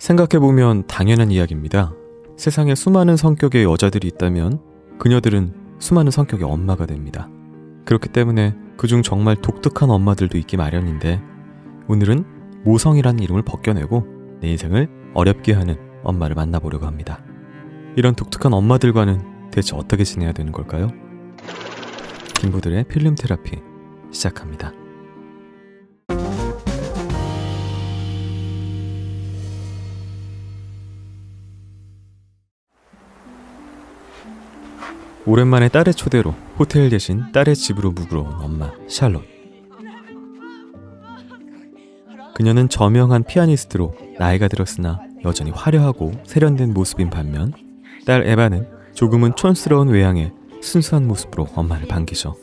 생각해보면 당연한 이야기입니다. 세상에 수많은 성격의 여자들이 있다면 그녀들은 수많은 성격의 엄마가 됩니다. 그렇기 때문에 그중 정말 독특한 엄마들도 있기 마련인데 오늘은 모성이라는 이름을 벗겨내고 내 인생을 어렵게 하는 엄마를 만나보려고 합니다. 이런 독특한 엄마들과는 대체 어떻게 지내야 되는 걸까요? 김보들의 필름 테라피 시작합니다. 오랜만에 딸의 초대로 호텔 대신 딸의 집으로 묵으러 온 엄마 샬롯. 그녀는 저명한 피아니스트로 나이가 들었으나 여전히 화려하고 세련된 모습인 반면 딸 에바는 조금은 촌스러운 외양의 순수한 모습으로 엄마를 반기죠.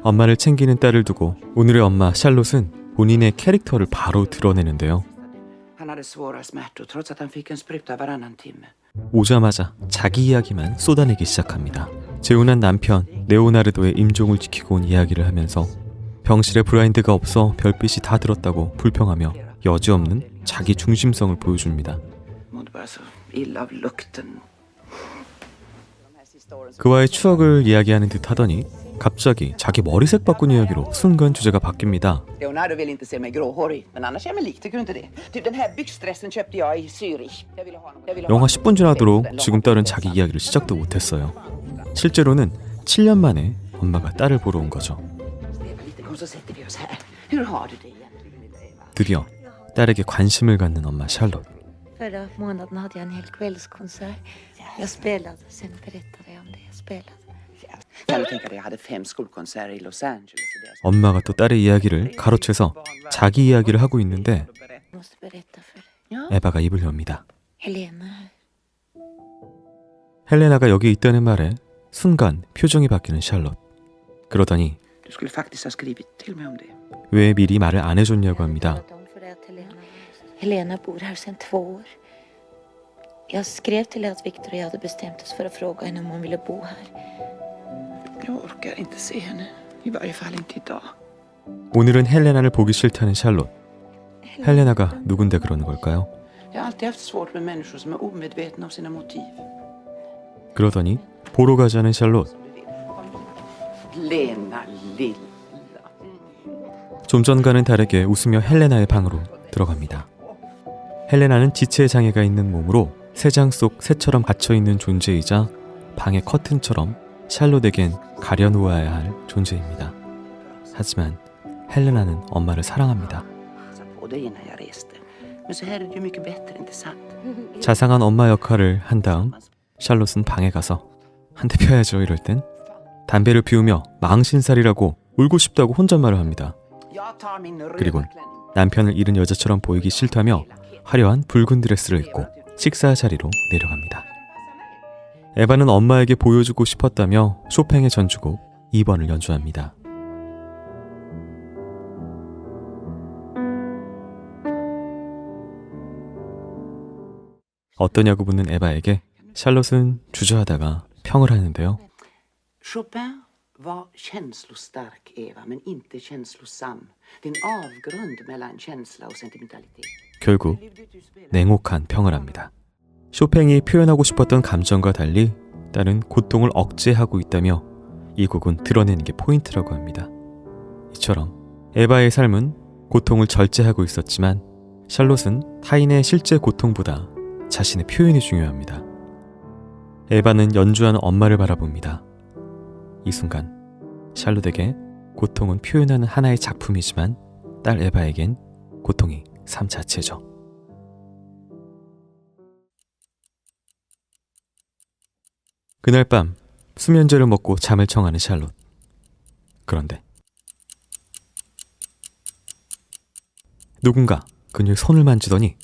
엄마를 챙기는 딸을 두고 오늘의 엄마 샬롯은 본인의 캐릭터를 바로 드러내는데요. 오자마자 자기 이야기만 쏟아내기 시작합니다. 재혼한 남편 레오나르도의 임종을 지키고 온 이야기를 하면서 병실에 블라인드가 없어 별빛이 다 들었다고 불평하며 여지없는 자기 중심성을 보여줍니다. 그와의 추억을 이야기하는 듯 하더니 갑자기 자기 머리색 바꾼 이야기로 순간 주제가 바뀝니다. 영화 10분 지나도록 지금 딸은 자기 이야기를 시작도 못했어요. 실제로는 7년 만에 엄마가 딸을 보러 온 거죠. 드디어 딸에게 관심을 갖는 엄마 샬롯. 엄마가 또 딸의 이야기를 가로채서 자기 이야기를 하고 있는데 에바가 입을 엽니다. 헬레나가 여기 있다는 말에 순간 표정이 바뀌는 샬롯. 그러더니 왜 미리 말을 안 해줬냐고 합니다. Helena bor här sedan 2 år. Jag skrev till att Victor och jag hade bestämt oss för att fråga henne om hon ville bo här. Jag orkar inte se henne. I varje fall inte idag. 오늘은 헬레나를 보기 싫다는 샬롯. 헬레나가 누군데 그러는 걸까요? Jag har alltid haft svårt med människor som är omedvetna om sina motiv. 그러더니 보러 가자는 샬롯. Lena lilla. 좀 전과는 다르게 웃으며 헬레나의 방으로 들어갑니다. 헬레나는 지체 장애가 있는 몸으로 새장 속 새처럼 갇혀있는 존재이자 방의 커튼처럼 샬롯에겐 가려놓아야 할 존재입니다. 하지만 헬레나는 엄마를 사랑합니다. 자상한 엄마 역할을 한 다음 샬롯은 방에 가서 한 대 펴야죠. 이럴 땐 담배를 피우며 망신살이라고 울고 싶다고 혼잣말을 합니다. 그리곤 남편을 잃은 여자처럼 보이기 싫다며 화려한 붉은 드레스를 입고 식사 자리로 내려갑니다. 에바는 엄마에게 보여주고 싶었다며 쇼팽의 전주곡 2번을 연주합니다. 어떠냐고 묻는 에바에게 샬롯은 주저하다가 평을 하는데요. Chopin var känslostark, Eva, men inte känslosam. Det är en avgrund mellan känsla och sentimentalitet. 결국 냉혹한 평을 합니다. 쇼팽이 표현하고 싶었던 감정과 달리 딸은 고통을 억제하고 있다며 이 곡은 드러내는 게 포인트라고 합니다. 이처럼 에바의 삶은 고통을 절제하고 있었지만 샬롯은 타인의 실제 고통보다 자신의 표현이 중요합니다. 에바는 연주하는 엄마를 바라봅니다. 이 순간 샬롯에게 고통은 표현하는 하나의 작품이지만 딸 에바에겐 고통이 삶 자체죠. 그날 밤 수면제를 먹고 잠을 청하는 샬롯. 그런데 누군가 그녀의 손을 만지더니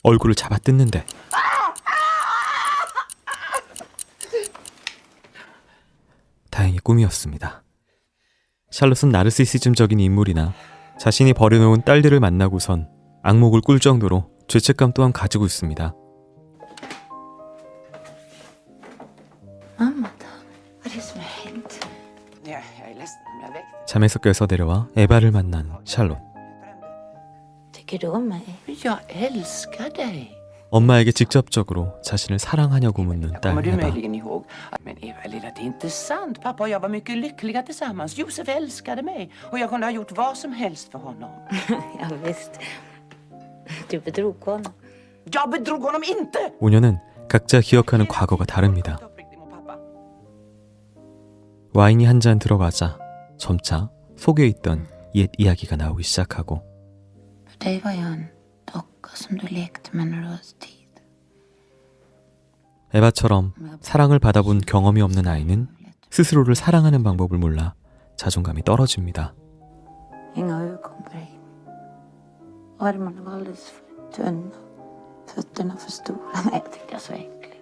얼굴을 잡아 뜯는데 다행히 꿈이었습니다. 샬롯은 나르시시즘적인 인물이나 자신이 버려놓은 딸들을 만나고선 악몽을 꿀 정도로 죄책감 또한 가지고 있습니다. Mamma då? Vad är det som har hänt? sent. Ja, jag är ledsen om jag väckte. 잠에서 깨서 내려와 에바를 만난 샬롯. Tycker du om mig? Jag älskar dig. 엄마에게 직접적으로 자신을 사랑하냐고 묻는 딸 Kommer du 에바. möjligen ihåg? Men Eva lilla, det är inte sant. Pappa och jag var mycket lyckliga tillsammans. Josef älskade mig och jag kunde ha gjort vad som helst för honom. Ja, visst. Du bedrog honom. Jag bedrog honom inte! 5년은 각자 기억하는 과거가 다릅니다. Uppriktig mot pappa. 와인이 한 잔 들어가자 점차 속에 있던 옛 이야기가 나오기 시작하고 För dig var jag en docka som du lekte med när du hade tid. 에바처럼 사랑을 받아본 경험이 없는 아이는 스스로를 사랑하는 방법을 몰라 자존감이 떨어집니다. Inga ögonbryn. Armarna var alldeles för tunna. Fötterna för stora. Nej, jag tyckte jag så äckligt.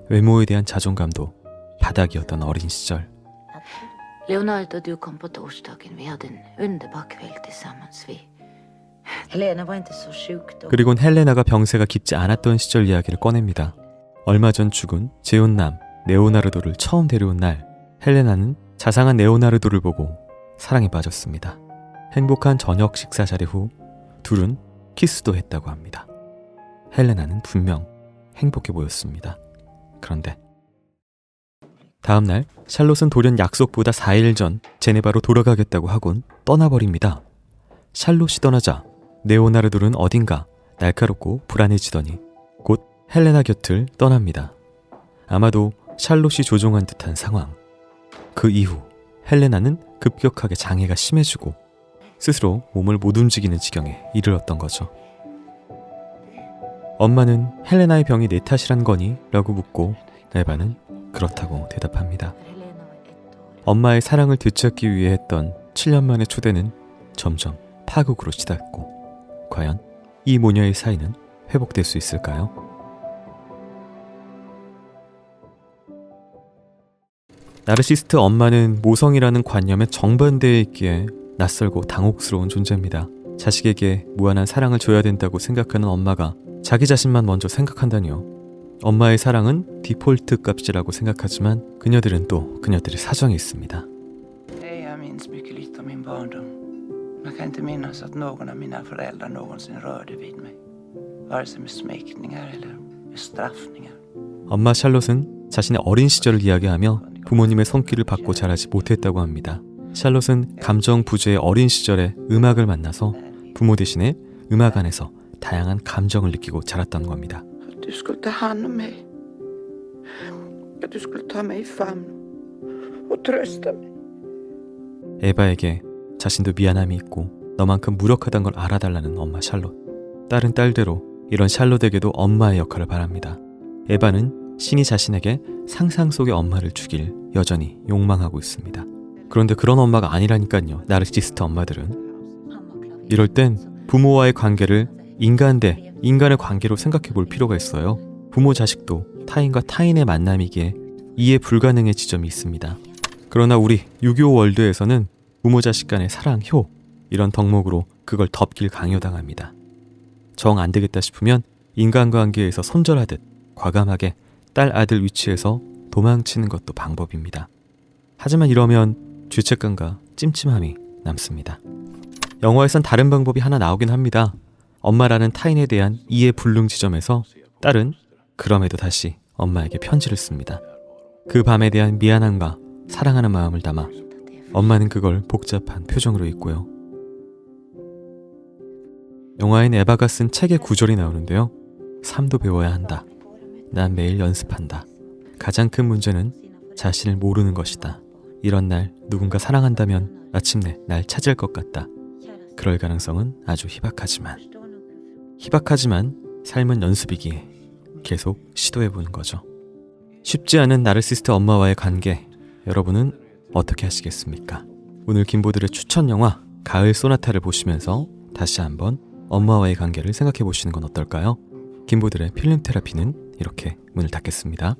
외모에 대한 자존감도 바닥이었던 어린 시절. Leonardo, du kom på torsdagen. Vi hade en underbar kväll tillsammans. Helena var inte så sjuk då. 그리곤 헬레나가 병세가 깊지 않았던 시절 이야기를 꺼냅니다. 얼마 전 죽은 재혼남 네오나르도를 처음 데려온 날 헬레나는 자상한 네오나르도를 보고 사랑에 빠졌습니다. 행복한 저녁 식사 자리 후 둘은 키스도 했다고 합니다. 헬레나는 분명 행복해 보였습니다. 그런데 다음날 샬롯은 돌연 약속보다 4일 전 제네바로 돌아가겠다고 하곤 떠나버립니다. 샬롯이 떠나자 네오나르도는 어딘가 날카롭고 불안해지더니 곧 헬레나 곁을 떠납니다. 아마도 샬롯이 조종한 듯한 상황. 그 이후 헬레나는 급격하게 장애가 심해지고 스스로 몸을 못 움직이는 지경에 이르렀던 거죠. 엄마는 헬레나의 병이 내 탓이란 거니? 라고 묻고 에바는 그렇다고 대답합니다. 엄마의 사랑을 되찾기 위해 했던 7년 만의 초대는 점점 파국으로 치닫고 과연 이 모녀의 사이는 회복될 수 있을까요? 나르시스트 엄마는 모성이라는 관념에 정반대에 있기에 낯설고 당혹스러운 존재입니다. 자식에게 무한한 사랑을 줘야 된다고 생각하는 엄마가 자기 자신만 먼저 생각한다니요. 엄마의 사랑은 디폴트 값이라고 생각하지만 그녀들은 또 그녀들의 사정이 있습니다. Nej, jag minns mycket lite om min barndom. Jag kan inte minnas att någon av mina föräldrar någonsin rörde vid mig. Vare sig med smekningar eller med straffningar. 엄마 샬롯은 자신의 어린 시절을 이야기하며 부모님의 손길을 받고 자라지 못했다고 합니다. 샬롯은 감정 부재의 어린 시절에 음악을 만나서 부모 대신에 음악 안에서 다양한 감정을 느끼고 자랐다는 겁니다. Att du skulle ta hand om mig. Att du skulle ta mig i famn och trösta mig. 에바에게 자신도 미안함이 있고 너만큼 무력하단 걸 알아달라는 엄마 샬롯. 딸은 딸대로 이런 샬롯에게도 엄마의 역할을 바랍니다. 에바는 신이 자신에게 상상 속의 엄마를 주길 여전히 욕망하고 있습니다. 그런데 그런 엄마가 아니라니까요. 나르시스트 엄마들은. 이럴 땐 부모와의 관계를 인간 대 인간의 관계로 생각해 볼 필요가 있어요. 부모 자식도 타인과 타인의 만남이기에 이해 불가능의 지점이 있습니다. 그러나 우리 6.25 월드에서는 부모 자식 간의 사랑, 효 이런 덕목으로 그걸 덮길 강요당합니다. 정 안 되겠다 싶으면 인간관계에서 손절하듯 과감하게 딸 아들 위치에서 도망치는 것도 방법입니다. 하지만 이러면 죄책감과 찜찜함이 남습니다. 영화에선 다른 방법이 하나 나오긴 합니다. 엄마라는 타인에 대한 이해 불능 지점에서 딸은 그럼에도 다시 엄마에게 편지를 씁니다. 그 밤에 대한 미안함과 사랑하는 마음을 담아 엄마는 그걸 복잡한 표정으로 읽고요. 영화엔 에바가 쓴 책의 구절이 나오는데요. 삶도 배워야 한다. 난 매일 연습한다. 가장 큰 문제는 자신을 모르는 것이다. 이런 날 누군가 사랑한다면 마침내 날 찾을 것 같다. 그럴 가능성은 아주 희박하지만 삶은 연습이기에 계속 시도해보는 거죠. 쉽지 않은 나르시스트 엄마와의 관계, 여러분은 어떻게 하시겠습니까? 오늘 김보들의 추천 영화 가을 소나타를 보시면서 다시 한번 엄마와의 관계를 생각해 보시는 건 어떨까요? 김보들의 필름 테라피는 이렇게 문을 닫겠습니다.